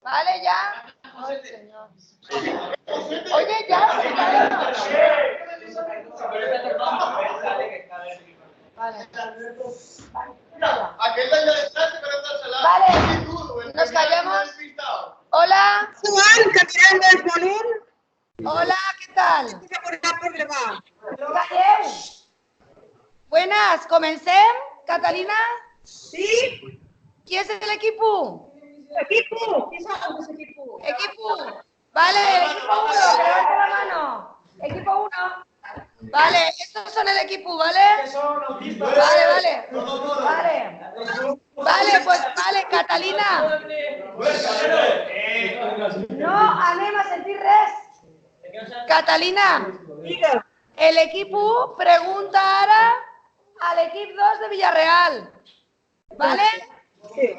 Vale, ya. Ay, señor. Oye, ya. Vale. Vale, nos callamos. Hola. Hola, ¿qué tal? Calleu. Buenas, comencem? Catalina? Sí? Qui és l'equipo? Equipo. ¿Qué sabes de equipo? Equipo. Vale, equipo 1, que levante la mano. Equipo 1. Vale, estos son el equipo, ¿vale? Vale. Vale, pues vale, Catalina. No, anem a sentir res. Catalina, Diga. el equipo pregunta ara al equipo 2 de Villarreal. ¿Vale? Sí.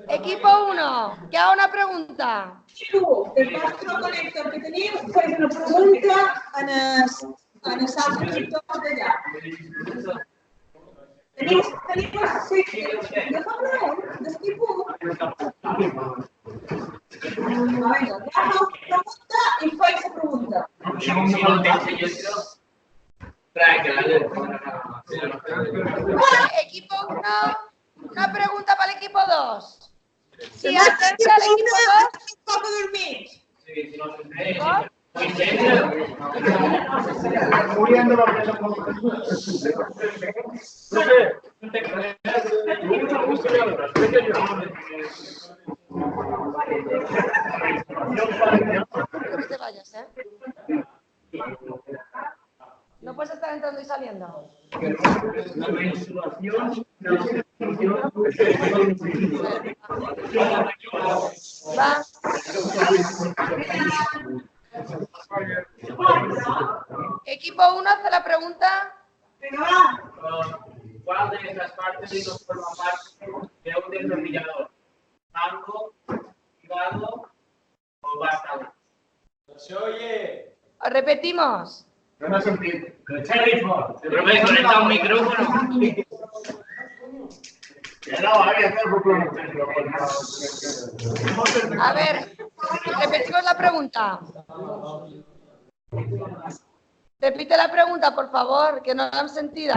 Equipo 1, que haga una pregunta. Tu, del nostre connector que tenim, fes una pregunta en els altres sectors d'allà. Tenim els agafem un d'equipo. Vinga, agafa una pregunta i fes la pregunta. Equipo 1, una pregunta para el equipo 2. Si acerca el equipo 2... Un poc dormit. ¿Cómo? No te vayas, ¿eh? No puedes estar entrando y saliendo. Va. Equipo 1 hace la pregunta. Vinga, va. ¿Cuál de estas partes no forma parte de un destornillador? ¿Mango, hígado o vástago? Se oye. Repetimos. No me ha sentido. Pero me conecta un micrófono. A ver, repetimos la pregunta. Repite la pregunta, por favor, que no la han sentido.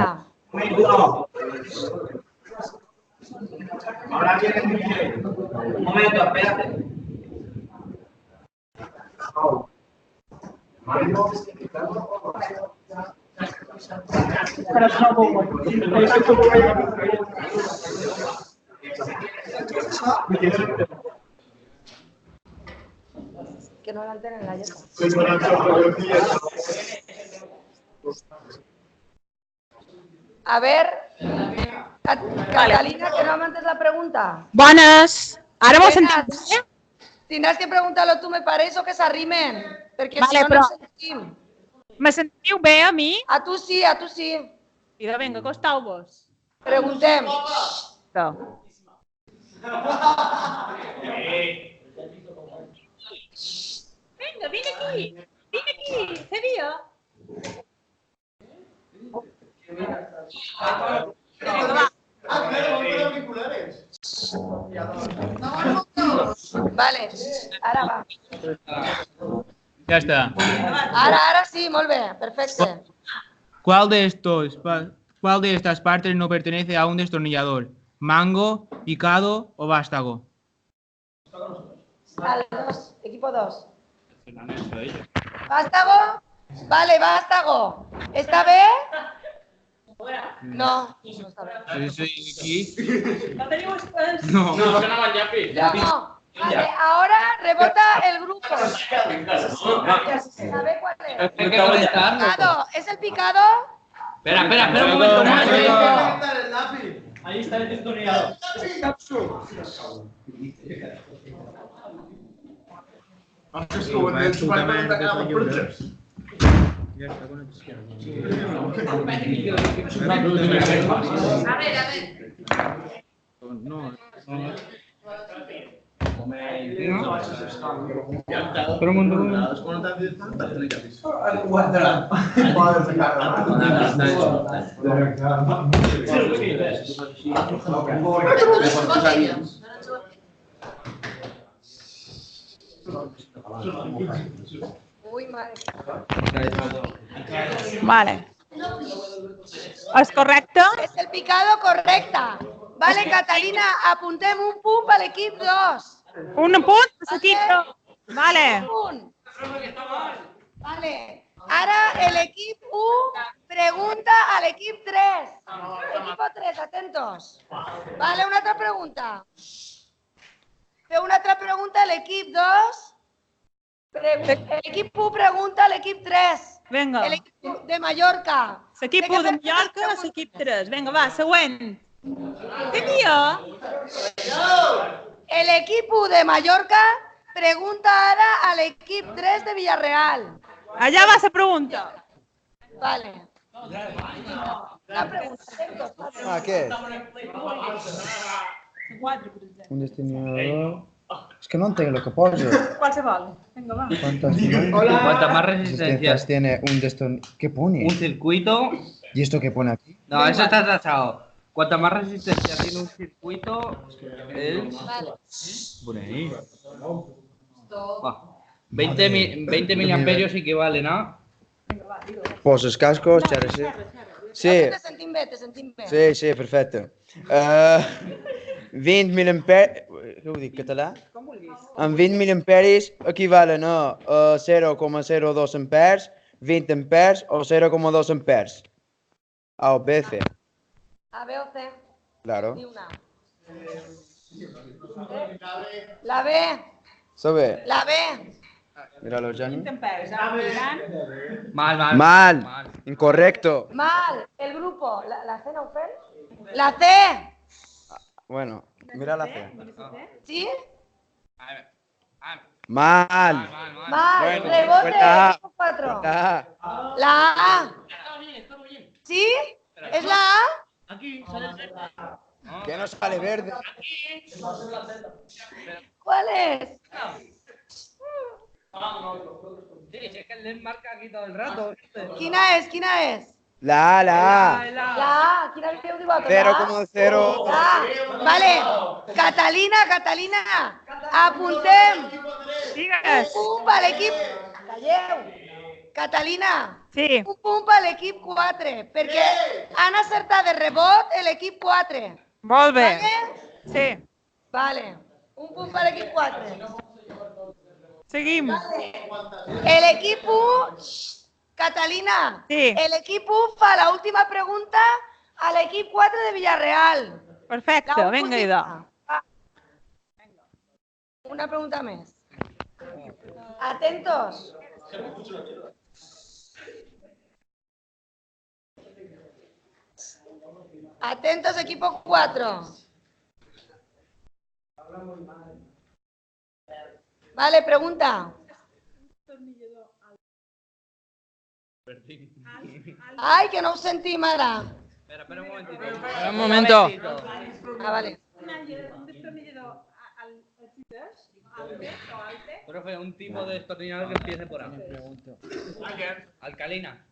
Ahora viene Miguel. Un momento, espérate. Que no la han tenido en la yeta. A ver, Catalina, que no amantes la pregunta. Bones. Ara vols Buenas. sentir bé? Tindràs que preguntar-lo tu, me pareix, o que s'arrimen, perquè Vale, si no, però- no sentim. Me sentiu bé a mi? A tu sí, a tu sí. Idò, vinga, acostau-vos. Preguntem. No. Vinga, vine aquí. Vine aquí. Sevilla. Vale, ara va. Ya está. Ara sí, molt bé, perfecte. ¿Cuál de estas partes no pertenece a un destornillador? ¿Mango, picado o vástago? Al 2, equipo 2. ¿Vástago? Vale, vástago. ¿Está bé? No, no està bé. ¿Soy aquí? No teniu espais. No. No, que no van llapi. No. Vale, ahora rebota el grupo. ¿Sabe cuál es? ¿Qué Picado. ¿Es el picado? Espera un momento más. Ahí está el destornillador. No. Todo el mundo. Uy, madre. Vale. És correcte? És el picado correcta. Vale, Catalina, apuntem un punt per l'equip 2. Un punt per l'equip 2. Vale. Un punt. Vale. Ara l'equip 1 pregunta a l'equip 3. Equipo 3, atentos. Vale, una altra pregunta. Feu una altra pregunta a l'equip 2. L'equip 1 pregunta a l'equip 3. Vinga. L'equip de Mallorca. L'equip de Mallorca, l'equip 3. Vinga, va, següent. Tenia? L'equip 1 de Mallorca pregunta ara a l'equip 3 de Villarreal. Allà va la pregunta. Vale. Una pregunta, atentos. Ah, ¿qué es? Un destinador. Es que no entiendo lo que pone. Qualsevol. Vinga, va. Cuanta más resistencias. Tiene un destinador. ¿Qué pone? Un circuito. ¿Y esto qué pone aquí? No, eso está tachado. Cuanta más resistencia tiene un circuito, es. Vale. Por ahí. Va. 20 miliamperios equivalen a. Pues los cascos, sí. Sí, Te sentim bé, te sentim bé. sí, sí, perfecte. 20 miliamperis... Què ho dic, català? Amb 20 miliamperis equivalen a 0,02 amperes, 20 amperes o 0,2 amperes. A o B, C. A, B o C. Claro. Ni una. La B. ¿Sabe? La B. Míralo, Jani. Mal. Mal. Incorrecto. Mal. El grupo. ¿La C no fue? La C. Bueno, mira la C. ¿Sí? Mal. Mal. Bueno, Rebote. cuenta A. Equipo 4. Ah, La A. ¿Sí? ¿Es la A? que no sale verde. ¿Cuál es? Sí, es que el marca aquí todo el rato. Quina es? Quina es? La A, la A. La A. Quina habéis dicho? 0,0. Ah, vale. Catalina, apuntem. Digues. Un punt per l'equip... Calleu. Catalina, Sí. un punt per l'equip 4, perquè han acertat de rebot l'equip 4. Molt bé. Vale? Sí. Vale. Un punt per l'equip 4. Seguim. L'equip 1, Catalina, Sí. l'equip 1 fa l'última pregunta a l'equip 4 de Villarreal. Perfecte, La vinga, última. idò. Una pregunta més. Atentos. Atentos, equipo 4. Vale, pregunta. Ay, que no us sentim ara. Espera un momentito. Un momento. Ah, vale. Un destornillador al fites, al B o al T. Profe, un tipo de destornillador que empiece por A. Alcalina.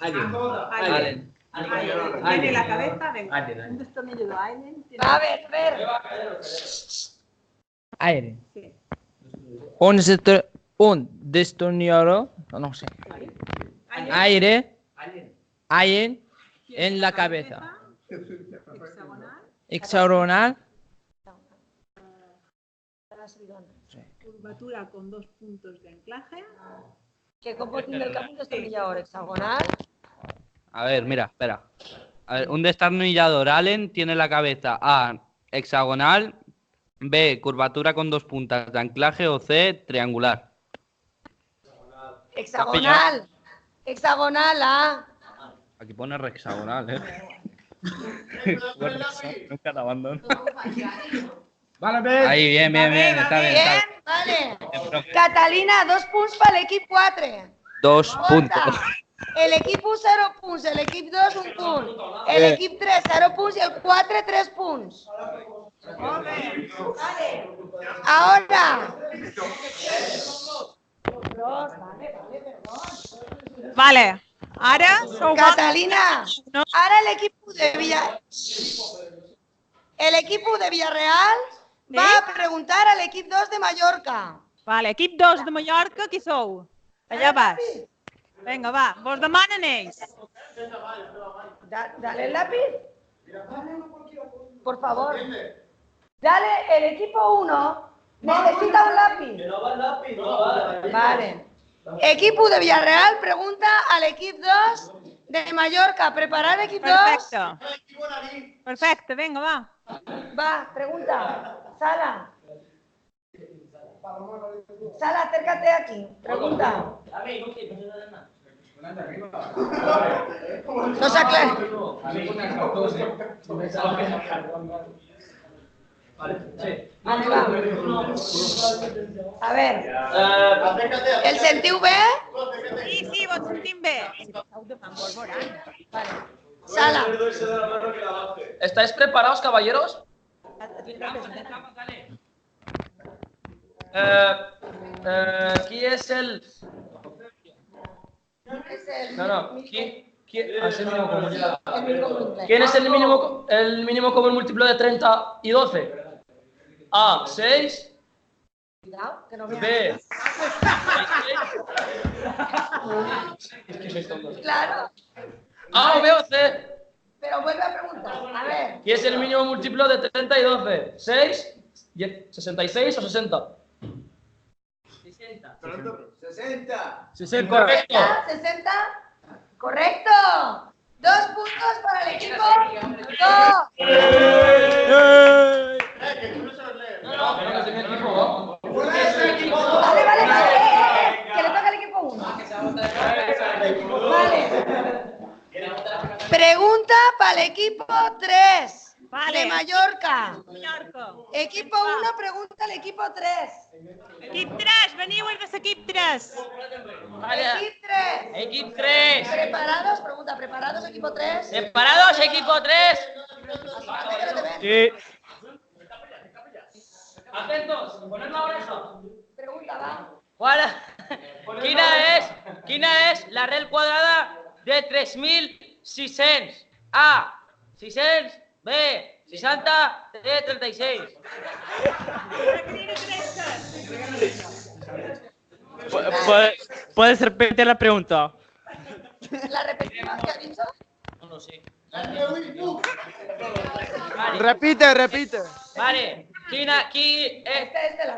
Allen. Tiene la cabeza, venga. Un destornillador Allen. Va, a ver. Aire. Sí. Un destornillador, no sé. Aire. Allen en la cabeza. Hexagonal. Hexagonal. Curvatura con 2 puntos de anclaje. ¿Qué compo tiene el campo destornillador? ¿Hexagonal? A ver, mira, espera. A ver, un destornillador Allen tiene la cabeza A, hexagonal, B, curvatura con 2 puntas de anclaje o C, triangular. Hexagonal. Hexagonal, ah. Aquí pone hexagonal, Nunca te abandono. Ahí, bien, está bien. Bien, vale. Catalina, 2 punts per l'equip 4. 2 puntos. L'equip 1, 0 punts. L'equip 2, 1 punt. L'equip 3, 0 punts. I el 4, 3 punts. Ahora. Vale. Ara sou Catalina, No. ara l'equip 1 de Villarreal va a preguntar al equipo 2 de Mallorca. Vale, equip 2 de Mallorca, qui sou? Allà baix. Vinga, va, vos demanen ells. Dale el lápiz. Por favor. Dale, el equipo 1 necesita un lápiz. Que no va el lápiz, no va. Vale. Equipo de Villarreal pregunta al equipo 2 de Mallorca. ¿Preparado, equipo 2? Perfecte. Perfecte, vinga, va. Va, pregunta. Sala. Sala, acércate aquí. Pregunta. No se aclara. Vale, va. A ver. El sentiu bé? Sí, vos sentim bé. Heu de fer molt volant. Vale. Sala. ¿Estáis preparados, caballeros? ¿Quién es el...? No. ¿Quién es el mínimo común múltiplo de 30 y 12? A, 6. Cuidado, que no vea. B. Claro. A o B o C. Pero vuelve a preguntar. A ver. ¿Quién es el mínimo múltiplo de 30 y 12? ¿6, 66 o 60? 60. Correcto. 60. Correcto. 2 puntos para el equipo 2. Vale. Que le toca al equipo 1. Vale. Pregunta para el equipo 3 Vale. de Mallorca. Mallorca. Equipo 1 pregunta al equipo 3. Equip 3, veniu els de l'equip 3. Equipo 3. Equipo 3. ¿Preparados? Pregunta, ¿preparados equipo 3? ¿Preparados, equipo 3? Sí. Atentos, poned la oreja. Pregunta, va. Quina és l'arrel quadrada de 3.600? A, 600. B, 60. C, 36. ¿Puedes repetir la pregunta? ¿La repetimos? ¿Qué ha dicho? No lo sé. Repite. Vale, La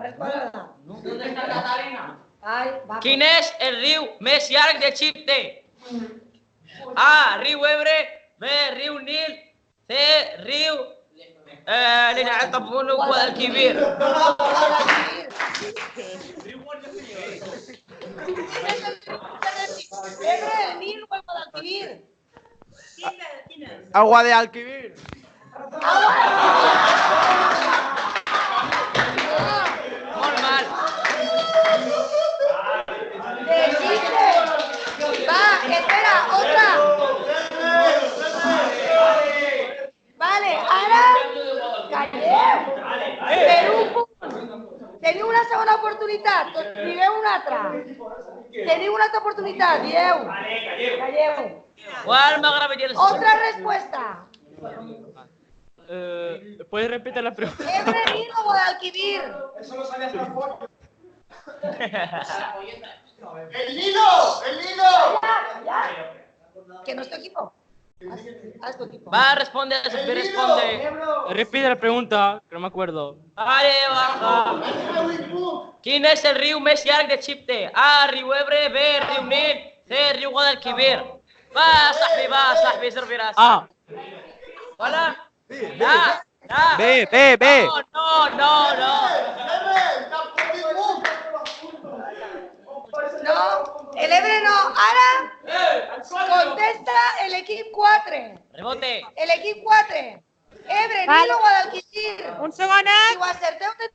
respuesta. ¿dónde está Catalina? Ay, va. Quin és el riu més llarg d'Egipte? A, riu Ebre. B, riu Nil. C, riu Guadalquivir. Ebre, el Nil o el Guadalquivir. Agua de Alquivir. Molt mal. Va, espera, otra. Vale, ara calleu. Per un punt. Teniu una segona oportunitat. Digueu una altra. Teniu una altra oportunitat. Dieu. Calleu. Qual m'agradaria... Otra respuesta. ¿Puedes repetir la pregunta? Ebre, Nil o Guadalquivir. Eso lo sabía hasta fuera. Ya. Que no es tu equipo. Haz tu equipo. Va, responde. Repite la pregunta, que no me acuerdo. Vale, baja. Quin és el riu més llarg d'Egipte? A, riu Ebre. B, riu Nil. C, riu Guadalquivir. Va, صاحبي serviràs. A. Hola. Ya. B. No. No, el Ebre no. Ahora contesta el equipo 4. Rebote. El equipo 4. Ebre, Vale. Nil o Guadalquivir. Un segonet, Si ho acerteu de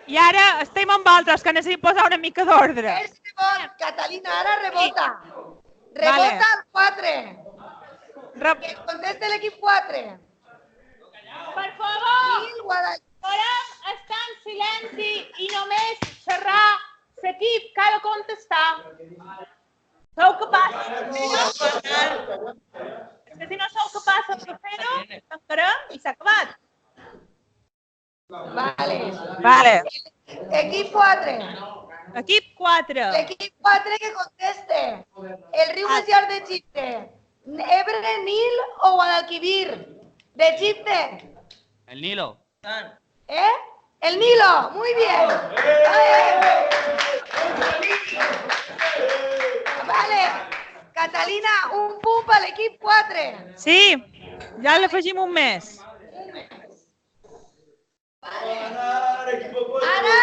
i ara estem amb altres, que necessitem posar una mica d'ordre. és rebot. Catalina, ara rebota. Rebota al 4. Que conteste l'equip 4. Per favor, Nil, Guadalquivir. podem estar en silenci i només xerrar l'equip que ha de contestar. Sou capaços de fer-ho? És que si no sou capaços de fer-ho, tancarem i s'ha acabat. Vale. Equip 4. Equip 4. L'equip 4 que conteste. El riu més llarg d'Egipte. Ebre, Nil o Guadalquivir. D'Egipte. El Nilo. ¿Eh? El Nilo. Muy bien. Vale. Catalina, un punt per l'equip 4. Sí, ja l'afegim un mes. Ara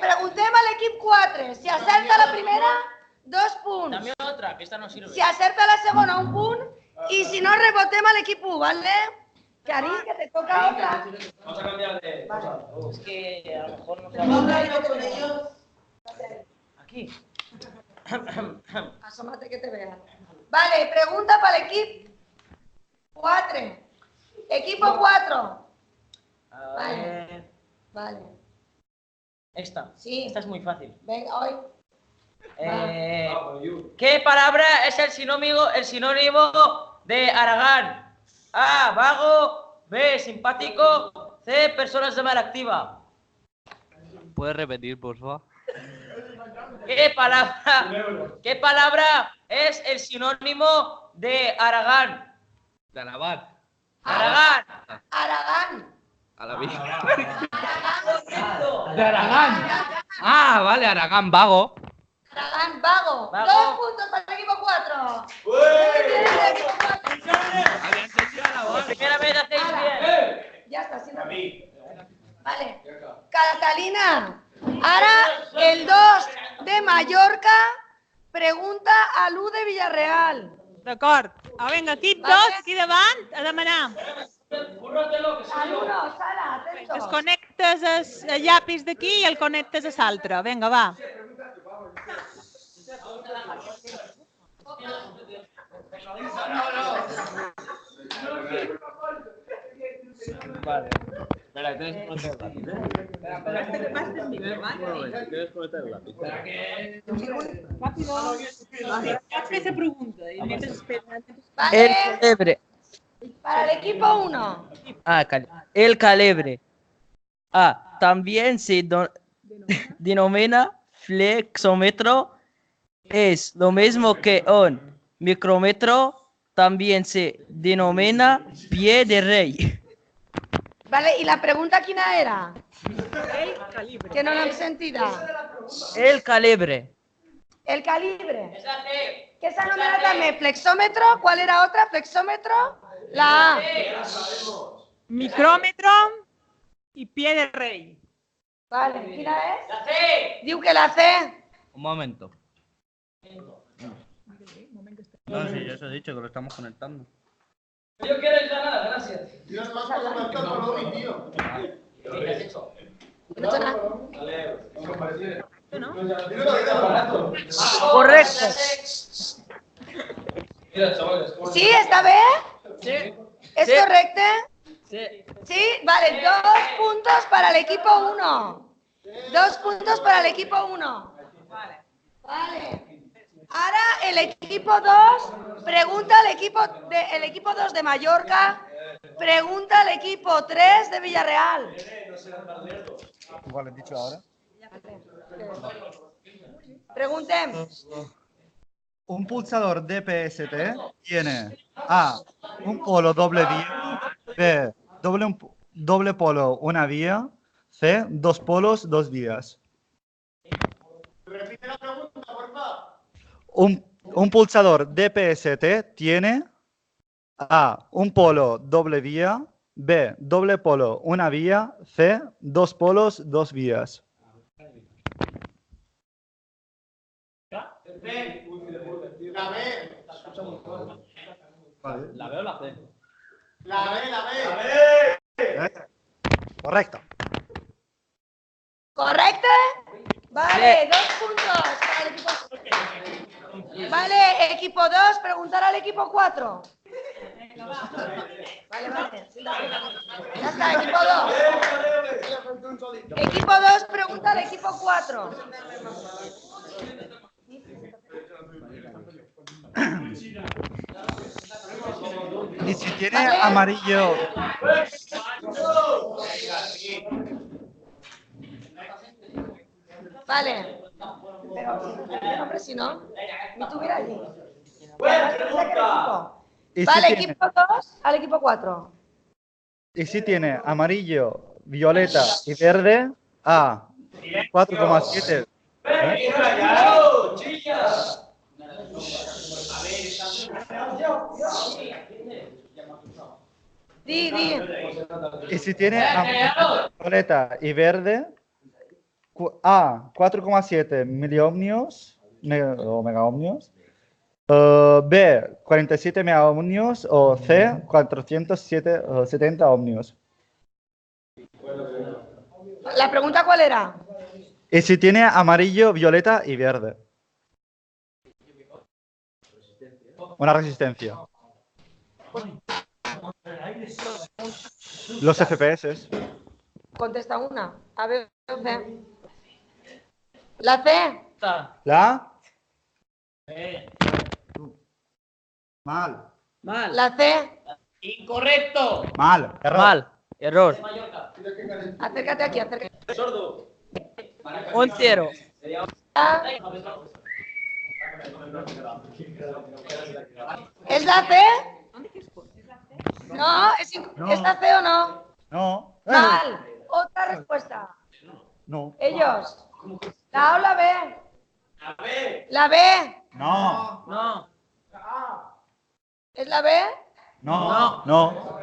preguntem a l'equip 4. Si acerta la primera, 2 punts. Dame otra, que esta no sirve. Si acerta la segona, un punt. Y si no, rebotem a l'equip 1, ¿vale? Karin, que te toca otra. Vamos a cambiar de cosa. Es que a lo mejor no se Aquí. Asómate que te vean. Vale, pregunta para el equipo 4. Equipo 4. Vale. Vale. Esta. Sí. Esta es muy fácil. Venga, hoy. ¿Qué palabra es el sinónimo de Aragán? A, vago. B, simpático. C, personas de mala activa. ¿Puedes repetir, por favor? ¿Qué palabra es el sinónimo de Aragán? De Aragán. Aragán. Aragán. A la vida. De Aragán. Ah, vale, Aragán, vago. Aragán, vago. Vago. 2 puntos para el equipo 4. Había entendido la voz. Primera vez hacéis bien. Ya está, sí. Vale. Catalina, ara el 2 de Mallorca pregunta a l'1 de Villarreal. D'acord. Vinga, equip 2, aquí davant, a demanar. Al'1, Sara, atentos. Desconnectes el llapis d'aquí i el connectes a l'altre. Vinga, va. Vale. Espera, tienes que poner el lápiz. Esa pregunta. El Vale, calebre. para el equipo 1. El calebre. A. También se denomina flexómetro. Es lo mismo que un micrómetro. También se denomina pie de rey. Vale, ¿y la pregunta quién era? Que no l'hem sentida. El calibre. El calibre. ¿Qué se anomena també? Flexómetro. ¿Cuál era otra? Flexómetro. La A. Micròmetre i pie de rei. Vale, ¿quina es? La C. Diu que la C. Un momento. No, sí, ya os he dicho que lo estamos conectando. Yo quiero ganar, gracias. No he hecho nada. Correcto. ¿Sí? ¿Está bien? Sí. ¿Es Sí. correcto? Sí. Sí, vale, 2 puntos para el equipo 1. 2 puntos para el equipo 1. Vale. Ahora el equipo 2 pregunta al equipo 2 de Mallorca, pregunta al equipo 3 de Villarreal. ¿Cuál he dicho ahora? Preguntem. Un pulsador DPST tiene A, un polo doble vía, B, doble polo una vía, C, 2 polos, 2 vías. Repite la pregunta, por favor. Un pulsador DPST tiene A, un polo doble vía, B, doble polo una vía, C, 2 polos, 2 vías. La B. Vale. ¿La veo o la C? La B. Correcto. ¿Correcto? Vale, 2 puntos para el equipo. Vale, equipo 2, preguntar al equipo 4. Vale, vale. Ya está, equipo 2. Equipo 2, pregunta al equipo 4. Y si tiene amarillo, Vale. Pero, hombre, si no, ni estuviera allí. Buena pregunta. ¿Y si Vale, tiene- equipo 2 al equipo 4. Y si tiene amarillo, violeta y verde, A, 4,7. ¡Bien callado, chillas! Di. Y si tiene amarillo, violeta y verde, A, 4,7 miliohmios o megaohmios, B, 47 megaohmios o C, 470 ohmios. ¿La pregunta cuál era? Y si tiene amarillo, violeta y verde. Una resistencia. Los FPS. Contesta una. A ver, C. ¿La C? ¿La? Mal. ¿La C? Incorrecto. Mal. Error. Mal. Error. Acércate aquí, acércate. Un 0. ¿Es la C? No, ¿es la C o no? No. Mal. Otra respuesta. No. Ellos. ¿La A o la B? A ver. ¿La B? No. No. ¿Es la B? No. No. No.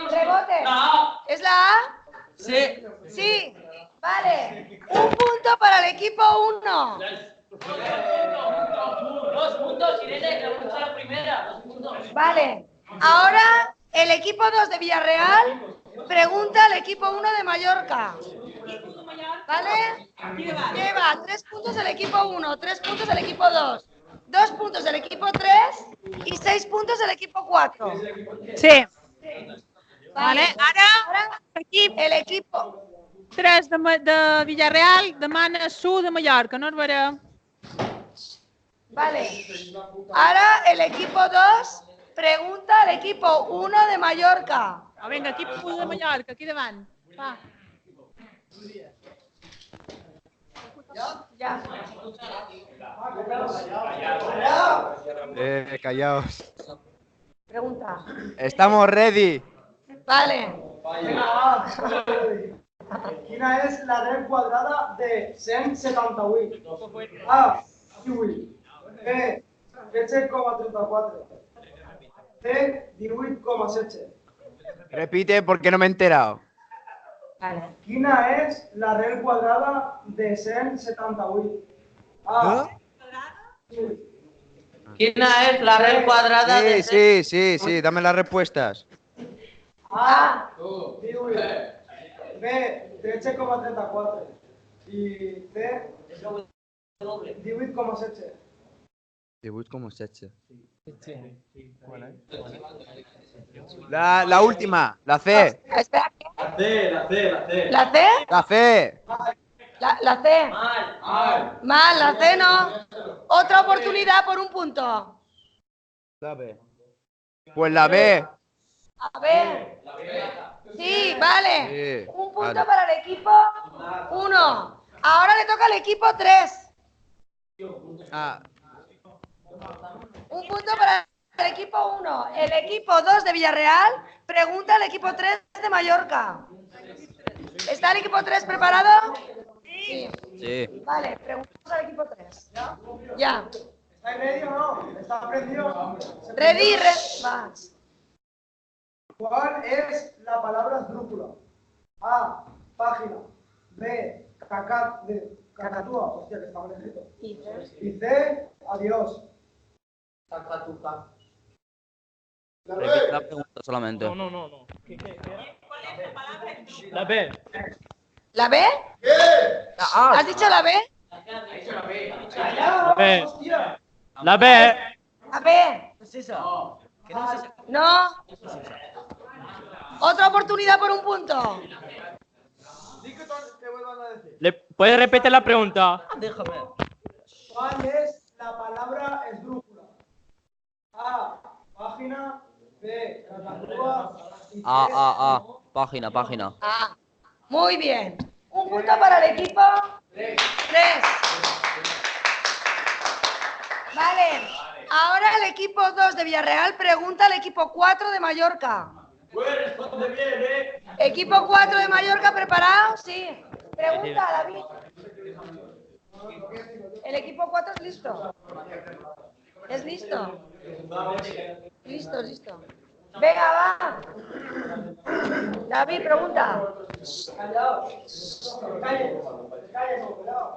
Rebote. ¿Es la A? Sí. Sí. Vale. Un punto para el equipo 1. 2 puntos, Irene, que hemos hecho la primera. 2 puntos. Vale. Ahora el equipo 2 de Villarreal pregunta al equipo 1 de Mallorca. ¿Vale? Lleva 3 puntos el equipo 1, 3 puntos el equipo 2, 2 puntos el equipo 3 y 6 puntos el equipo 4. Sí. Vale. Ara, El equipo 3 de Villarreal demana Su de Mallorca, no es vera? Vale. Ahora el equipo 2 pregunta al equipo 1 de Mallorca. Ah, vinga, equip 1 de Mallorca, aquí davant. Va. Ya. Callaos. Pregunta. Estamos ready. Vale. Quina és l'arrel quadrada de 178? A, 18. B, 13,34. C, 18,16. Repite porque no me he enterado. Vale. Quina és l'arrel quadrada de 178? A, Quina es la red cuadrada de... Sí, dame las respuestas. A, 18. B, 13,34. I C, 18,16. 18,16. La última, la C. Espera. La C. ¿La C? La C. La C. Mal, la C no. Otra oportunidad por un punto. La B. Pues la B. A ver. Sí, vale. Sí, Un punto vale. para el equipo 1. Ahora le toca al equipo 3. Ah, Un punto para el equipo 1. El equipo 2 de Villarreal pregunta al equipo 3 de Mallorca. ¿Está el equipo 3 preparado? Sí. sí. Vale, preguntamos al equipo 3. Ya. ¿Estáis ready o no? ¿Está aprendido? Ready, va. ¿Cuál es la palabra esdrújula? A, página. B, cacatúa. Hostia, que está mal escrito. Y C, adiós. Repite la pregunta solamente. No. La B. ¿La B? ¿Has dicho la B? La B. La B. ¿La B? No. Otra oportunidad por un punto. ¿Puedes repetir la pregunta? ¿Cuál es la palabra esdrújula? A, página. B, cacatúa. Y C, A. Página. Ah, muy bien. Un punto para el equipo 3. Vale. Ahora el equipo 2 de Villarreal pregunta al equipo 4 de Mallorca. Responde bien, Equipo 4 de Mallorca, ¿preparado? Sí. Pregunta, David. ¿El equipo 4 es listo? ¿Es listo? Listo. Venga, va. David, pregunta.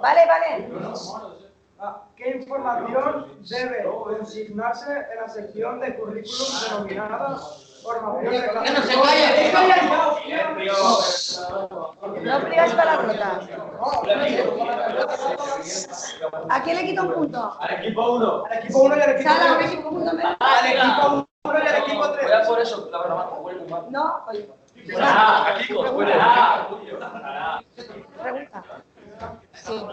Vale. ¿Qué información debe consignarse en la sección de currículum denominada formación de clase? ¡Que no se calle! No priváis palabrotas. ¿A quién le quito un punto? Al equipo 1. Al equipo 1 y al equipo Sala, 3. un punto menos. Al equipo 1 y al equipo 3. Voy a por eso, la verdad, huele mal. No, oye. Pregunta. Sí.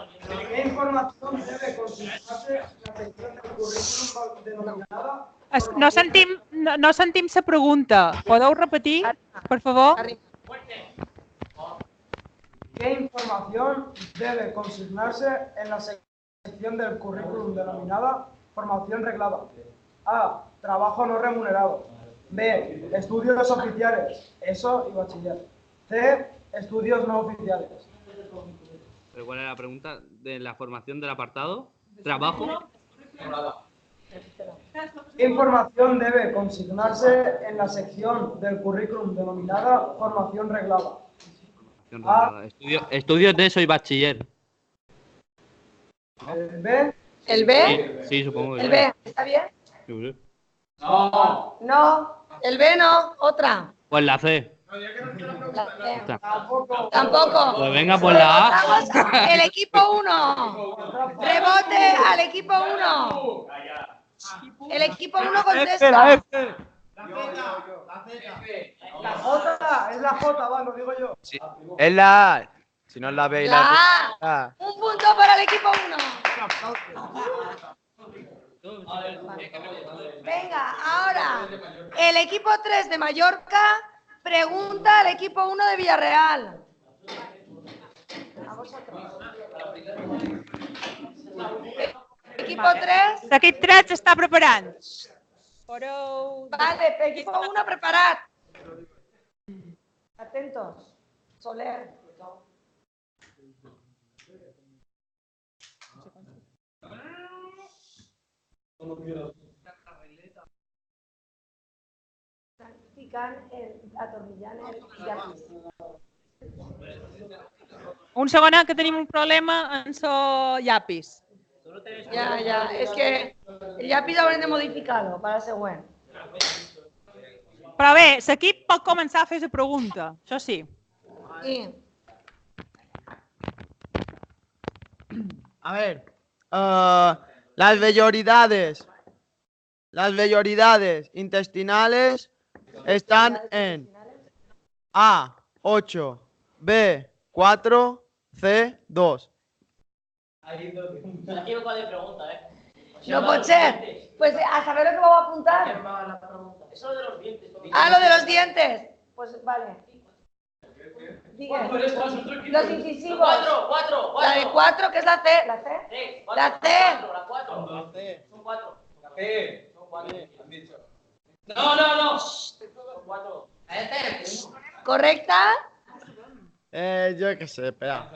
¿Qué información debe consignarse en la sección del currículum denominada? No sentim la pregunta. Podeu repetir, per favor? ¿Qué información debe consignarse en la sección del currículum denominada formación reglada? A. Trabajo no remunerado. B. Estudios oficiales. ESO y bachiller. C. Estudios no oficiales. ¿Pero cuál era la pregunta? ¿De la formación del apartado? ¿Trabajo? ¿Qué información debe consignarse en la sección del currículum denominada formación reglada? Estudios de eso y bachiller. ¿El B? ¿El B? Sí, supongo que ¿El sí. B? ¿Está bien? Sí. No. El B no. Otra. Pues la C. La C. Está. Tampoco. Pues venga, pues la A. Vamos, el equipo 1. Rebote al equipo 1. El equipo 1 contesta. La J, es la J, va, lo digo yo. Sí, es la A. Si no es la B y La la A. A. Un punto para el equipo 1. Venga, ahora el equipo 3 de Mallorca pregunta al equipo 1 de Villarreal. A vosotros. Equipo 3. L'equip 3 s'està preparant. Vale, equipo 1 preparad. Atentos. Soler. Un segon, que tenim un problema en el llapis. Ya, es que el llapis haurem de modificar-lo para el següent. Però bé, l'equip pot començar a fer la pregunta, això sí. Sí. A ver, las velloridades intestinales están en A, 8, B, 4, C, 2. Aquí me cuál de pregunta, No pot ser. Pues a saber lo que vamos a apuntar. Eso de los dientes. Ah, lo de los dientes. Pues vale. Diga. Los incisivos. 4. La de 4, que es la C. ¿La C? Sí, La C. La 4. Son 4. C. Han dicho. No. Son 4. ¿Correcta? Yo qué sé, espera.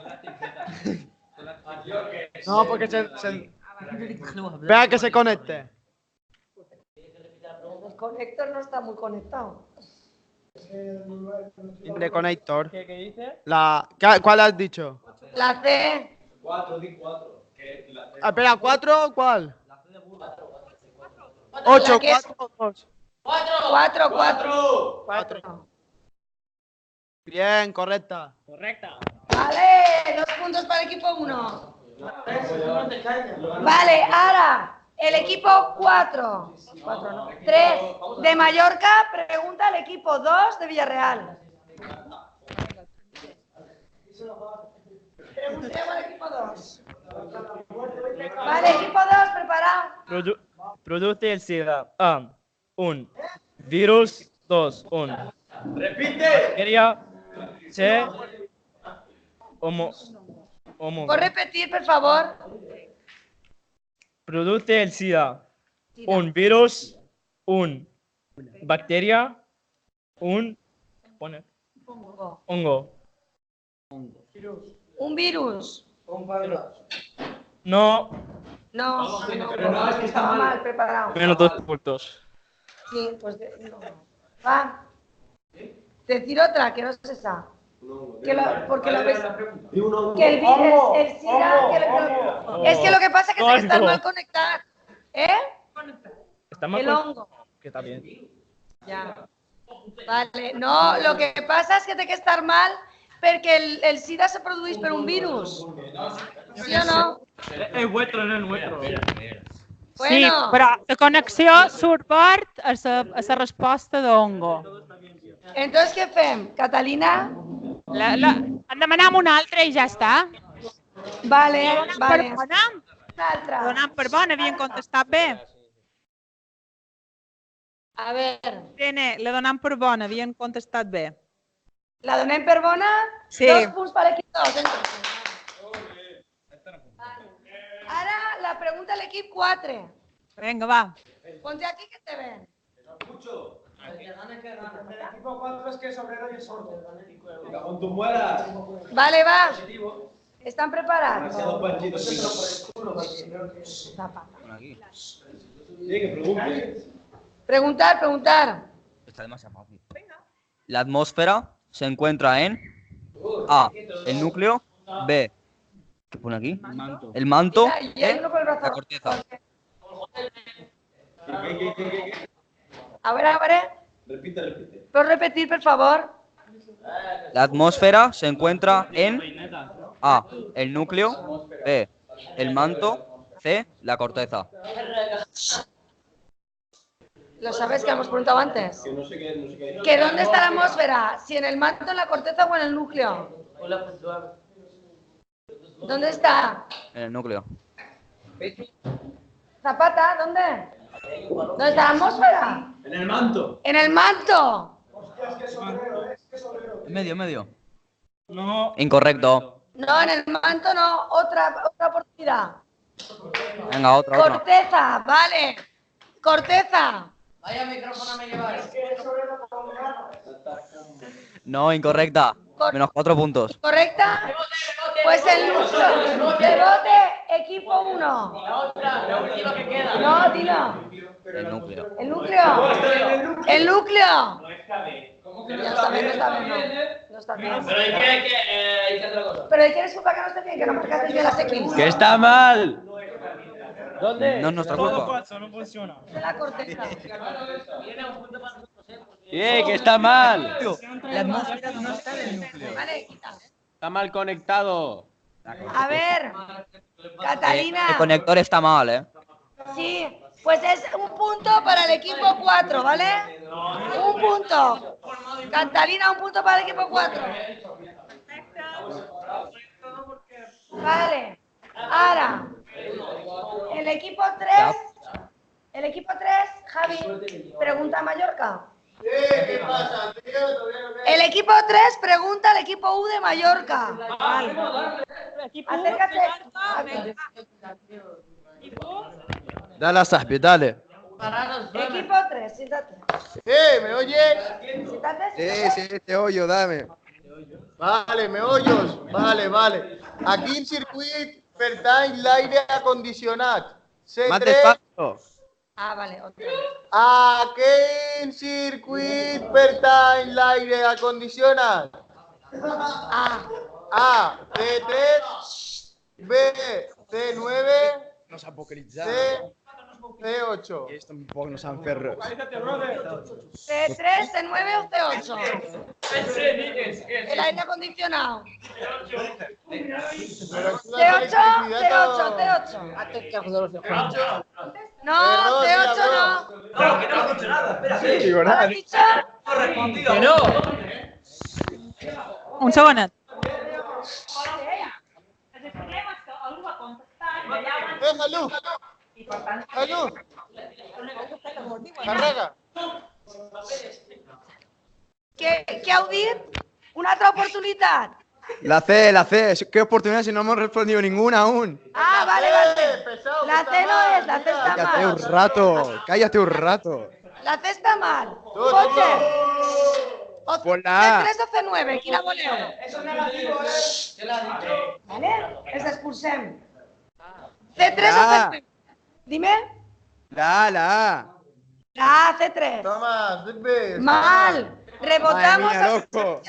No, porque se... Espera que se conecte. El conector no está muy conectado. De conector. ¿Qué dice? ¿Cuál has dicho? La C. 4, di 4. Espera, ¿4? ¿Cuál? 8, 4, 2. 4. Bien, correcta. Correcta. Vale, 2 puntos para el equipo 1. Vale, ahora el equipo 4. 3 de Mallorca pregunta al equipo 2 de Villarreal. Preguntemos al equipo 2. Vale, equipo 2, preparado. Producte el SIDA. A. Un. Virus. 2. Un. Repite. Bacteria. C. ¿Puedo repetir, por favor? Produce el SIDA. Un virus, un bacteria, un hongo. Un virus. No, No, es que estaba mal preparado. menos 2 puntos. Sí, pues no. Va. Decir otra, que no es esa. Porque lo ves. Que el virus, el SIDA. Es que lo que pasa es que estás mal conectado. ¿Eh? Está mal El hongo. Que está bien. Ya. Vale, no, lo que pasa es que té que estar mal perquè el SIDA se produeix per un virus. Sí o no? Es vuestro, no es nuestro. Sí, però la connexió surt fort a la resposta d'Ongo. Entonces, què fem? Catalina? En demanem una altra i ja està. Vale, vale. Una altra. Donant per bona, havien contestat bé. A ver. Tene, la donem per bona, havien contestat bé. La donem per bona? Sí. 2 punts per l'equip 2. Ara la pregunta a l'equip 4. Vinga, va. Ponte aquí que te ven. El equipo 4 es que es obrero y es sordo. Con tu muelas. Vale, va. ¿Están preparados? Preguntar. Está demasiado fácil. La atmósfera se encuentra en A, el núcleo, B, ¿qué pone aquí? El manto, C, la corteza. A ver. Repite. ¿Puedo repetir, por favor? La atmósfera se encuentra en A, el núcleo, B, el manto, C, la corteza. ¿Lo sabes que hemos preguntado antes? Que no sé qué. ¿Que dónde está la atmósfera? ¿Si en el manto, en la corteza o en el núcleo? ¿Dónde está? En el núcleo. Zapata, ¿dónde? ¿Dónde está la atmósfera? En el manto. ¡En el manto! Medio. No. Incorrecto. No, en el manto no. Otra oportunidad. Venga, otra. Corteza, vale. Corteza. Vaya micrófono me llevas. No, incorrecta. Menos 4 puntos. ¿Correcta? Pues el rebote, equipo 1. La última que queda. No, dilo. El núcleo. ¿El núcleo? ¿El núcleo? No está bien. No está bien. Pero hay que otra cosa. Pero hay que disculpar que no esté bien, que no marcaste bien las X. ¡Que está mal! ¿Dónde? No es nuestra culpa. No funciona. De la corteza. Que está mal. La atmósfera no está en el núcleo. Vale, quita. Está mal conectado. A ver, Catalina. El conector está mal, ¿eh? Sí, pues es un punto para el equipo 4, ¿vale? Un punto. Catalina, un punto para el equipo 4. Vale. Ahora, el equipo 3, Javi, pregunta a Mallorca. ¿Qué pasa, tío? El equipo 3 pregunta al equipo U de Mallorca. Acércate. Dale a Sahbi, dale. Equipo 3, siéntate. ¿Me oyes? Siéntate. Sí, te oyo, dame. Vale, me oyes? Vale. A quin circuit pertany l'aire acondicionat? Más C3. despacio. Ah, vale. A quin circuit pertany l'aire acondicionat? A, C3, B, C9, No s'ha vocalitzat. C8. Ells tampoc no saben fer res. C3, C9 o C8. El aire acondicionado. C8. No, C8 no. No digo ¿Lo has dicho? Que no. Un segonet. Jesús. Carrega. Què heu dit? Una altra oportunitat. La C. ¿Qué oportunidad si no hemos respondido ninguna aún? Ah, vale. Pesado, La C no es, la C está Cállate un mal. rato, cállate un rato. La C está mal. Coche. Por la A. C3 o C9, qui la voleu? Eso es negativo, ¿eh? Vale? Els expulsem. C3 o La A. C9? Dime. La A. La A, C3. Toma, Zigby. Mal. Rebotamos. Madre mía, loco.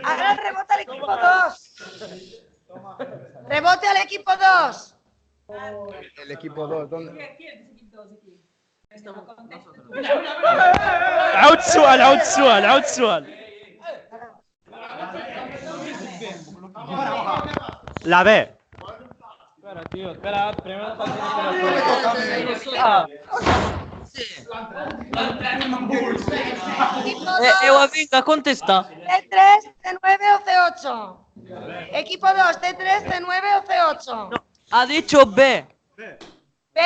Ahora rebota al equipo 2. Rebote al equipo 2. El equipo 2, ¿dónde? عود السؤال. La B. Espera, tío, espera. Primero Vinga, contesta. C3, C9 o C8. Equipo 2, C3, C9 o C8. Ha dicho B. B.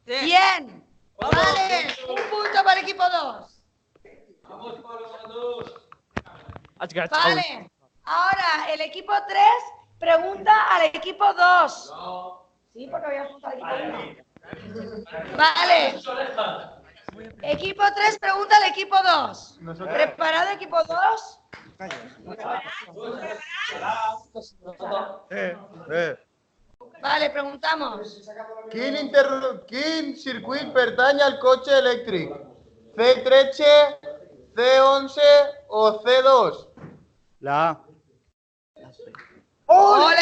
Bien. Vale. Un punto para el equipo 2. Vale. Ahora el equipo 3 pregunta al equipo 2. Sí, porque había preguntado al equipo 1. Vale. Equipo 3 pregunta al equipo 2. ¿Preparado equipo 2? Vale, preguntamos. Quin circuit pertany al cotxe elèctric? C13, C11 o C2? La A. ¡Ole!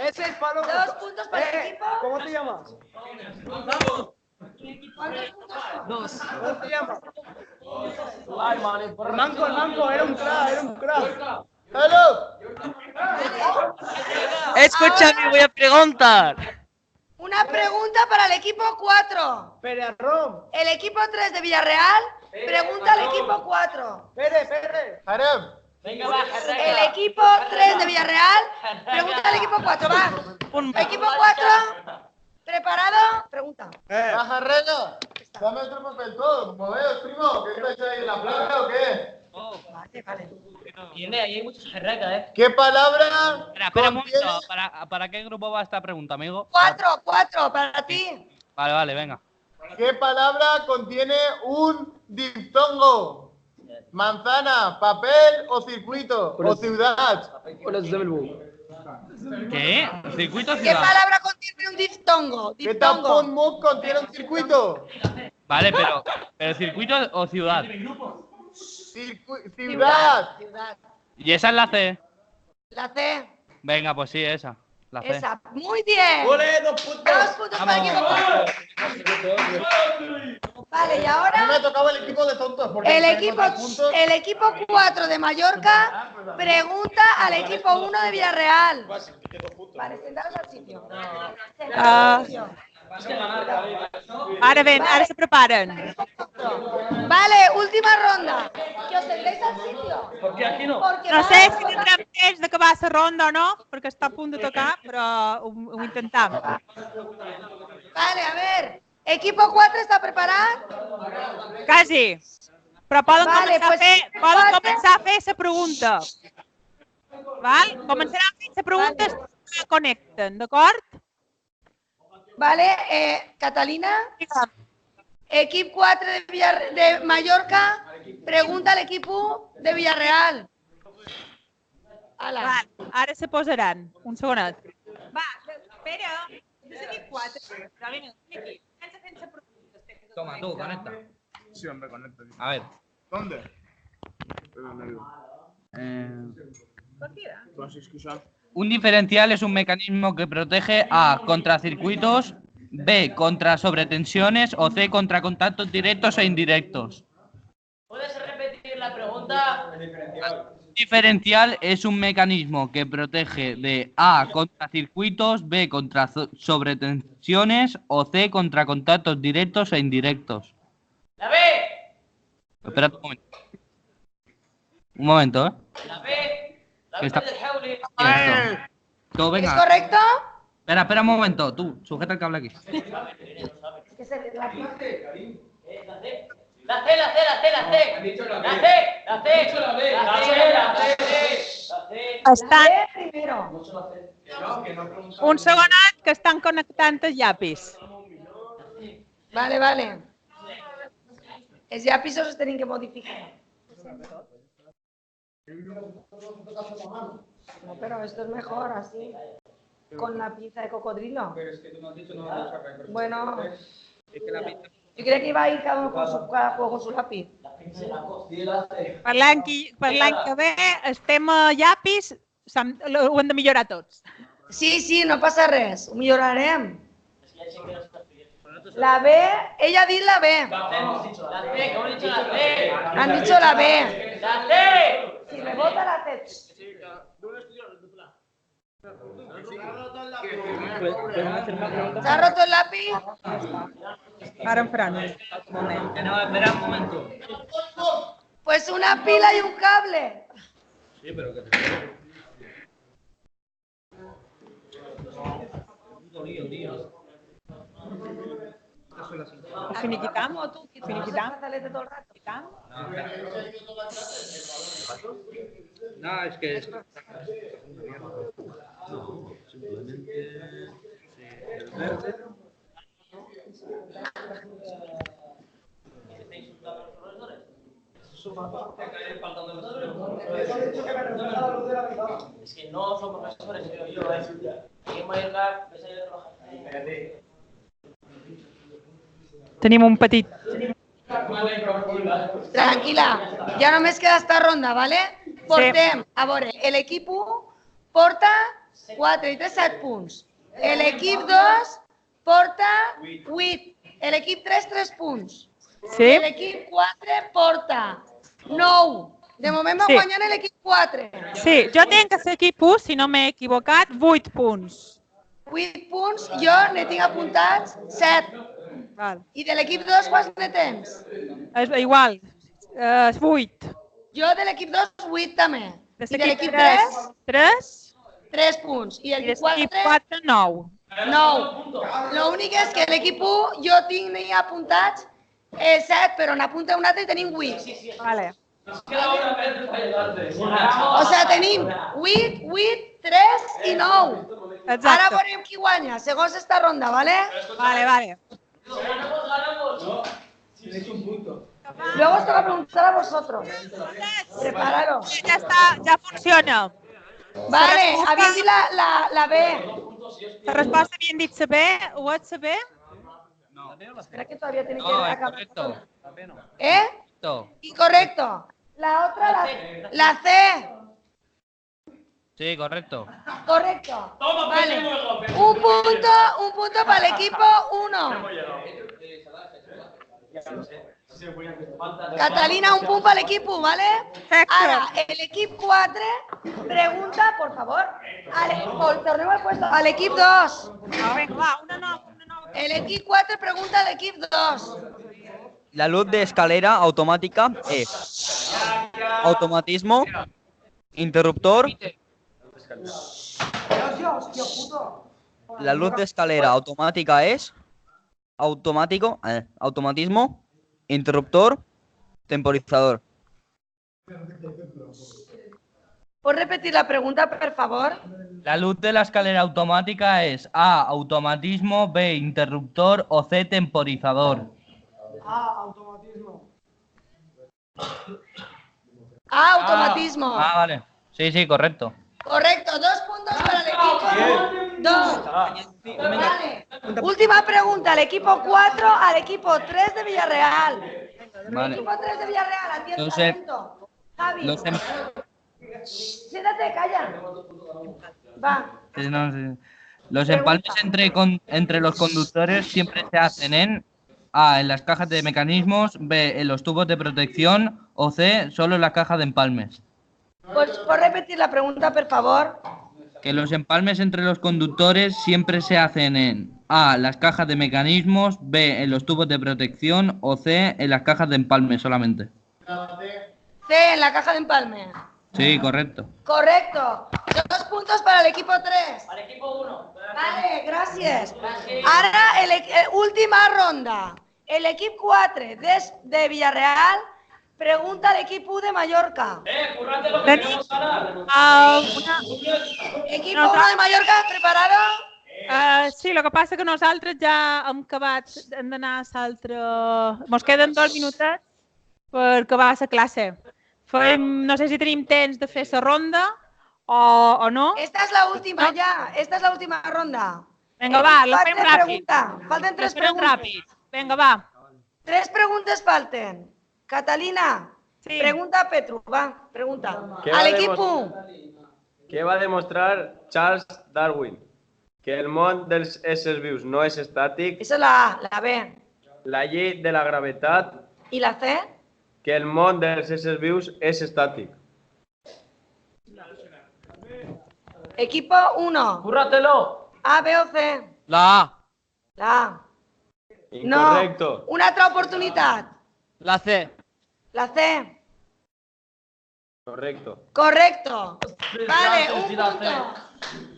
Ese es palo. 2 puntos para el equipo. ¿Cómo te llamas? ¿Cuántos puntos son? 2. ¿Cómo te llamas? Ay, man, El manco, era un crack. ¡Hello! Escúchame, voy a preguntar. Una pregunta para el equipo 4. Perarrón. El equipo 3 de Villarreal pregunta al equipo 4. Pere. Harem. Venga, va, El equipo 3 de Villarreal pregunta al equipo 4. Va. Equipo 4. ¿Preparado? Pregunta. Baja rega. Dame otro papel todo. Moveos, primo. ¿Qué estáis ahí en la plaza o qué? Vale. Tiene ahí hay muchas jerracas, ¿Qué palabra Espera un momento. ¿Para qué grupo va esta pregunta, amigo? 4, para ti. Vale, venga. ¿Qué palabra contiene un diptongo? ¿Manzana, papel o circuito? ¿O ciudad? ¿Qué? ¿Circuito ¿Qué ciudad? palabra contiene un diftongo? ¿Qué tampón mug contiene un circuito? Vale, pero ¿circuito o ciudad? Ciudad. ¿Y esa es la C? La C. Venga, pues sí, esa. La C. Esa. Muy bien. ¡Ole, 2 puntos! 2 puntos para el equipo 4. Vale, y A mí me ahora tocaba el equipo de tontos. Porque el equipo 4 de Mallorca pregunta al equipo 1 de Villarreal. Vale, sentaros al sitio. Ara se preparen. Vale, última ronda. Que os sentéis al sitio. ¿Por qué aquí no? Porque No va- sé si tindrem temps d'acabar la ronda o no, perquè està a punt de tocar, però ho intentem. Vale, a ver. Equipo 4 está preparado. Quasi. Però poden, Vale, començar, pues, poden quatre. començar a fer la pregunta. Val? Començaran a fer la pregunta que connecten, d'acord? Vale, Catalina. Equipo 4 de Mallorca pregunta al equipo de Villarreal. Ala. Val, ara se posaran. Un segonet. Va, espera. És l'equip 4. Però vinga, aquí. Comença fent la pregunta. Toma, tú, conecta. Sí, hombre, conecta. A ver. ¿Dónde? Un diferencial es un mecanismo que protege A contra circuitos, B contra sobretensiones o C contra contactos directos e indirectos. ¿Puedes repetir la pregunta? Un diferencial es un mecanismo que protege de A contra circuitos, B contra sobretensiones o C contra contactos directos e indirectos. La B. Espera un momento. Un momento, ¿eh? La B. La ¿Qué B está? del Jauli. Tú, ¿Es venga. correcto? Espera un momento. Tú, sujeta el cable aquí. Es que se la La C. La C, la C, la C, la C. Han dicho la B. La C, la C. Han dicho la B. La C, la C, la C. Estan... Primero. Que no pregunta. Un segonat que estan connectant els llapis. Vale, vale. Els llapis els tenim que modificar. No, pero esto es mejor así. Con la pizza de cocodrilo. Pero es que tú no has dicho nada. Bueno, yo creía que iba a ir cada uno con cada juego con su lápiz. Per l'any que ve, els temes llapis ho hem de millorar tots. Sí, sí, no passa res. Ho millorarem. La B, ella ha dit la B. La C, que hemos dicho la C. Han dicho la B. La C. Si rebota la C. ¿Se ha roto el lápiz? Ara en faran un moment. No, espera un momento. Pues una pila y un cable. Sí, pero que Finiquitam? ¿O tú? Finiquitam? Brazalete todo el rato. No, es que... No, simplemente... el verde... Es que no son profesores, yo. Aquí en Mallorca, ves ahí roja. Tenim un petit... Tranquila, ya només queda esta ronda, ¿vale? Portem, a veure, l'equip 1 porta 4 i 3, 7 punts. L'equip 2 porta 8. L'equip 3, 3 punts. Sí? L'equip 4 porta 9. De moment va Sí. guanyant l'equip 4. Sí, jo tinc que ser equip 1, si no m'he equivocat, 8 punts. 8 punts, jo ne tinc apuntats 7. Val. I de l'equip 2 quants ne tens? És igual, és 8. Jo de l'equip 2, 8 també. De I de l'equip 3, 3 3 punts. I i l'equip l'equip 4, 4, 9. 9. L'únic és que l'equip 1 jo tinc apuntats 7, però n'apunta un altre i tenim 8. Vale. O sigui, tenim 8, 8, 3 i 9. Exacte. Ara veurem qui guanya, segons esta ronda, ¿vale? Vale, vale. Tenéis un punto. Luego os toca preguntar a vosotros. Prepararos. Ja està, ja funciona. Vale, habéis dit la B. La resposta havien dit saber, ho ets saber? Espera que todavía tiene que No, es acabar. correcto. ¿Eh? Correcto. Incorrecto. La otra, la C. Sí, correcto. Correcto. Vale. Un punto para el equipo 1. Catalina, un punto para el equipo, ¿vale? Ahora, el equipo 4 pregunta, por favor, torneo al puesto, al equipo 2. Vinga, va, una nova. El equipo 4 pregunta al equipo 2. La luz de escalera automática es automatismo, interruptor. La luz de escalera automática es automatismo, interruptor, temporizador. ¿Puedes repetir la pregunta, por favor? La luz de la escalera automática es A, automatismo, B, interruptor o C, temporizador. Automatismo. Automatismo. Vale. Sí, sí, correcto. Correcto, 2 puntos para el equipo 2. Vale. Última pregunta, al equipo 4, al equipo 3 de Villarreal. Vale. Equipo 3 de Villarreal, atiende, Los em- atento. Javi, Los, em- siéntate, calla. Va. sí, no, sí. Los empalmes entre los conductores siempre se hacen en A, en las cajas de mecanismos, B, en los tubos de protección o C, solo en las cajas de empalmes. Pues, ¿puedes repetir la pregunta, por favor? Que los empalmes entre los conductores siempre se hacen en A, las cajas de mecanismos, B, en los tubos de protección o C, en las cajas de empalme solamente. C, en la caja de empalme. Sí, correcto. Correcto. 2 puntos para el equipo 3. Al equipo 1. Vale, gracias. Ahora, última ronda. l'equip 4 de Villarreal pregunta a l'equip 1 de Mallorca. Tenim Equip 1 de Mallorca, preparado? sí, el que passa que nosaltres ja hem acabat, hem d'anar a l'altre... Ens queden 2 minutets per acabar la classe. No sé si tenim temps de fer la ronda o no. Esta es la última ya, esta es la última ronda. Vinga, va, la fem ràpid. Falten 3 La farem preguntes. ràpid. Vinga, va. 3 preguntes falten. Catalina, pregunta a Petru, va, pregunta. Al equip 1. Què va demostrar Charles Darwin? Que el món dels éssers vius no és estàtic. Esa es la A, la B. La llei de la gravetat. ¿Y la C? Que el món dels éssers vius és estàtic. Equipo 1. ¡Cúrratelo! A, B o C. La A. La A. Incorrecto. No. Una altra oportunitat. La C. La C. Correcto. Correcto. Vale, un punto.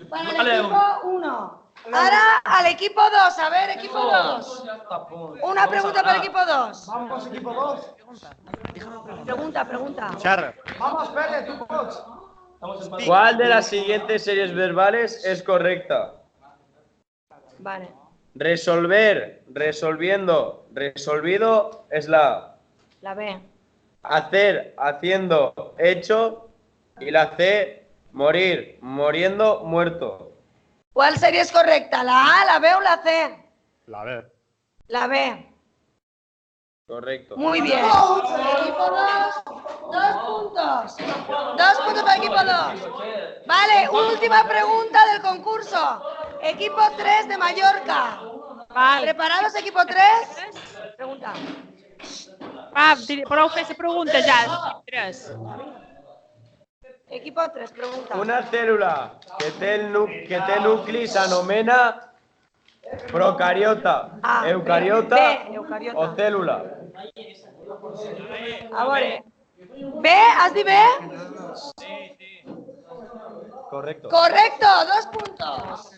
Para el equipo 1. Ahora al equipo 2. A ver, equipo 2. Una pregunta para el equipo 2. Vamos, equipo 2. Pregunta. Xerra. Vamos, Pere, tú pots. ¿Cuál de las siguientes series verbales es correcta? Vale. Resolver, resolviendo, resolvido es la A. La B. Hacer, haciendo, hecho. Y la C, morir, muriendo, muerto. ¿Cuál serie es correcta? ¿La A, la B o la C? La B. La B. Correcto. Muy bien. Equipo 2, 2 puntos. 2 puntos para el equipo 2. Vale, última pregunta del concurso. Equipo 3 de Mallorca. Vale. ¿Preparados, equipo 3? Pregunta. Prou fer la pregunta ja. 3. Equipo 3, pregunta. Una célula que té nucli s'anomena procariota, A, eucariota B, eucariota. o célula. A veure. B, has dit B? Correcto. Correcto, 2 puntos.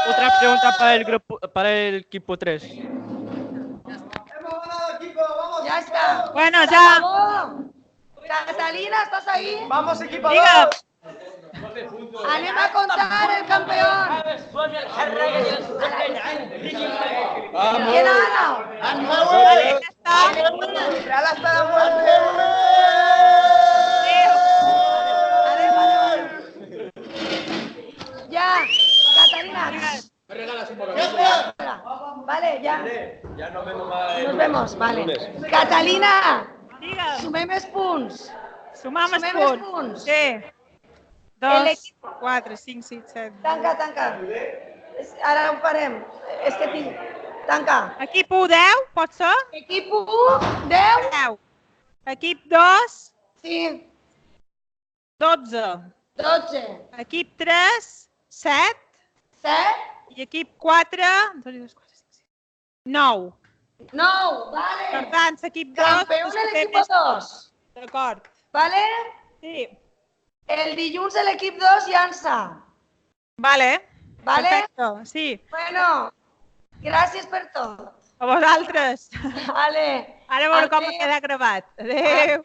Otra pregunta para el equipo 3. Ya está. Bueno, Se ya. acabó. Catalina, ¿estás ahí? Vamos, equipo Diga. 2. Anem a contar el campeón. ¿Quién ha ganado? Real hasta la muerte. Ya, Catalina. Me regalas un bolón. Vale, ya. Ya nos vemos más. Nos vemos, vale. lunes. Catalina, Diga. sumem els punts. Sumam els Sumem els punts. punts. Sí. El 2, 4, 5, 6, 7. Tanca. Ara ho farem. És que tinc... Tanca. Equip 1, 10, pot ser? Equip 1, 10. 10. Equip 2, Sí. 12. 12. Equip 3, 7. 7. I equip 4, 9. 9, vale. Per tant, l'equip 2... Campeón el equipo 2. D'acord. Vale? Sí. El dilluns l'equip 2 llança. Vale. Vale? Perfecto, sí. Bueno, gràcies per tot. A vosaltres. Vale. Ara veure com Adéu. queda gravat. Adéu.